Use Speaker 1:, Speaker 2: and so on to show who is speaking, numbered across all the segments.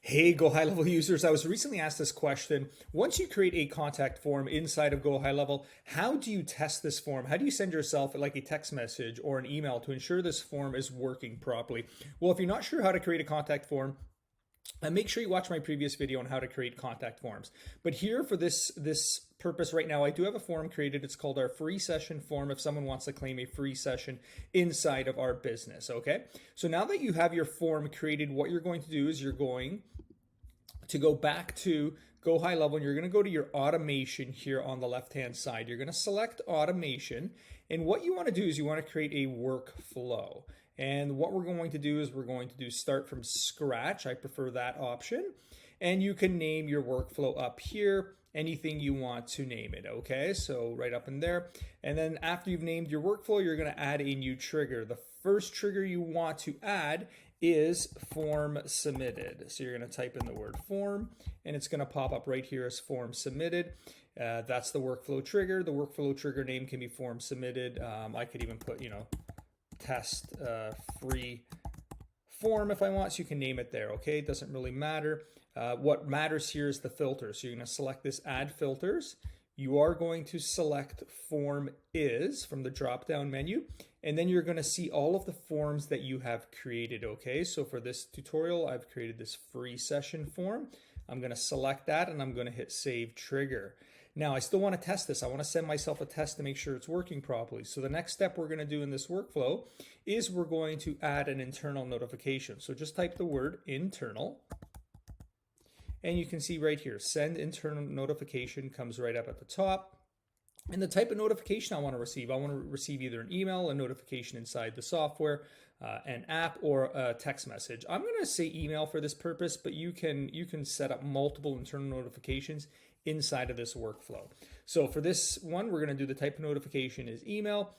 Speaker 1: Hey, Go High Level users. I was recently asked this question. Once you create a contact form inside of Go High Level, how do you test this form? How do you send yourself like a text message or an email to ensure this form is working properly? Well, if you're not sure how to create a contact form, make sure you watch my previous video on how to create contact forms. But here for this purpose right now, I do have a form created. It's called our free session form if someone wants to claim a free session inside of our business, okay? So now that you have your form created, what you're going to do is you're going to go back to Go High Level and you're going to go to your automation here on the left hand side. You're going to select automation, and what you want to do is you want to create a workflow. And what we're going to do is we're going to do start from scratch. I prefer that option. And you can name your workflow up here anything you want to name it. Okay, so right up in there. And then after you've named your workflow, you're going to add a new trigger. The first trigger you want to add is form submitted. So you're going to type in the word form and it's going to pop up right here as form submitted. That's the workflow trigger. The workflow trigger name can be form submitted. I could even put, test free form if I want, so you can name it there. Okay, it doesn't really matter. What matters here is the filter. So you're going to select this add filters. You are going to select form is from the drop down menu, and then you're going to see all of the forms that you have created. Okay, so for this tutorial I've created this free session form. I'm going to select that and I'm going to hit save trigger. Now I still want to test this. I want to send myself a test to make sure it's working properly. So the next step we're going to do in this workflow is we're going to add an internal notification. So just type the word internal. And you can see right here, send internal notification comes right up at the top. And the type of notification I want to receive either an email, a notification inside the software, an app, or a text message. I'm going to say email for this purpose, but you can set up multiple internal notifications inside of this workflow. So for this one, we're going to do the type of notification is email.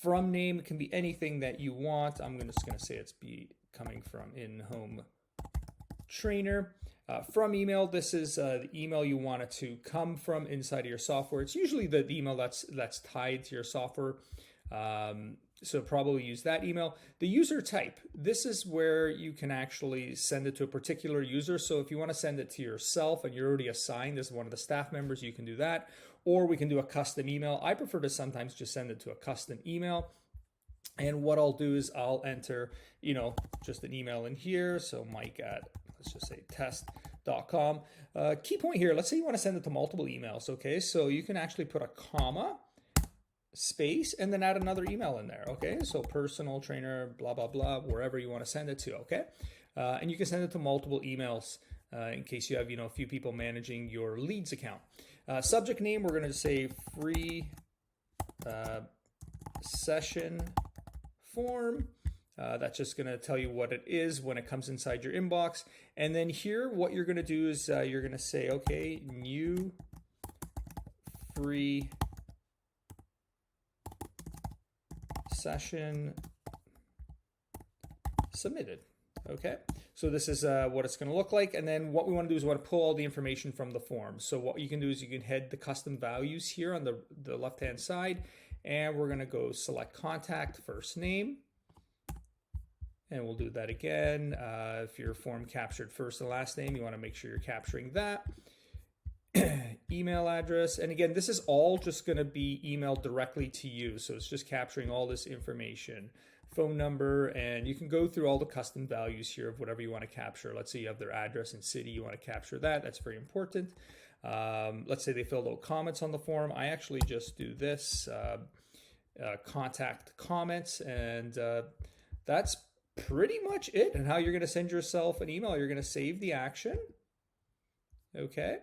Speaker 1: From name can be anything that you want. I'm just going to say it's coming from in-home trainer. From email, this is the email you want it to come from inside of your software. It's usually the email that's tied to your software. So probably use that email. The user type, this is where you can actually send it to a particular user. So if you want to send it to yourself and you're already assigned as one of the staff members, you can do that. Or we can do a custom email. I prefer to sometimes just send it to a custom email. And what I'll do is I'll enter, just an email in here. So Mike at, let's just say test.com. Key point here, let's say you want to send it to multiple emails. Okay, so you can actually put a comma, space, and then add another email in there. Okay, so personal trainer, blah, blah, blah, wherever you want to send it to. Okay, and you can send it to multiple emails in case you have, a few people managing your leads account. Subject name, we're going to say free session form. That's just going to tell you what it is when it comes inside your inbox. And then here, what you're going to do is you're going to say, okay, new free session submitted. Okay, so this is what it's going to look like. And then what we want to do is we want to pull all the information from the form. So what you can do is you can head the custom values here on the left hand side, and we're going to go select contact, first name. And we'll do that again. If your form captured first and last name, you want to make sure you're capturing that. Email address. And again, this is all just going to be emailed directly to you. So it's just capturing all this information. Phone number, and you can go through all the custom values here of whatever you want to capture. Let's say you have their address and city. You want to capture that. That's very important. Let's say they filled out comments on the form. I actually just do this. Contact comments, and that's pretty much it. And how you're going to send yourself an email, you're going to save the action. Okay.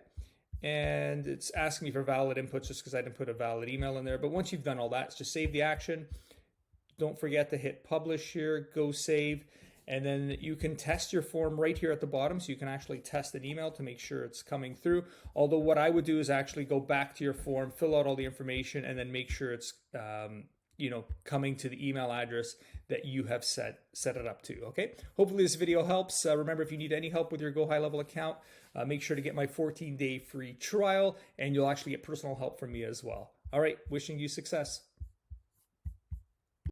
Speaker 1: And it's asking me for valid inputs just because I didn't put a valid email in there. But once you've done all that, just save the action. Don't forget to hit publish here, go save. And then you can test your form right here at the bottom. So you can actually test an email to make sure it's coming through. Although what I would do is actually go back to your form, fill out all the information, and then make sure it's coming to the email address that you have set it up to. Okay. Hopefully this video helps. Remember, if you need any help with your Go High Level account, make sure to get my 14-day free trial, and you'll actually get personal help from me as well. All right. Wishing you success.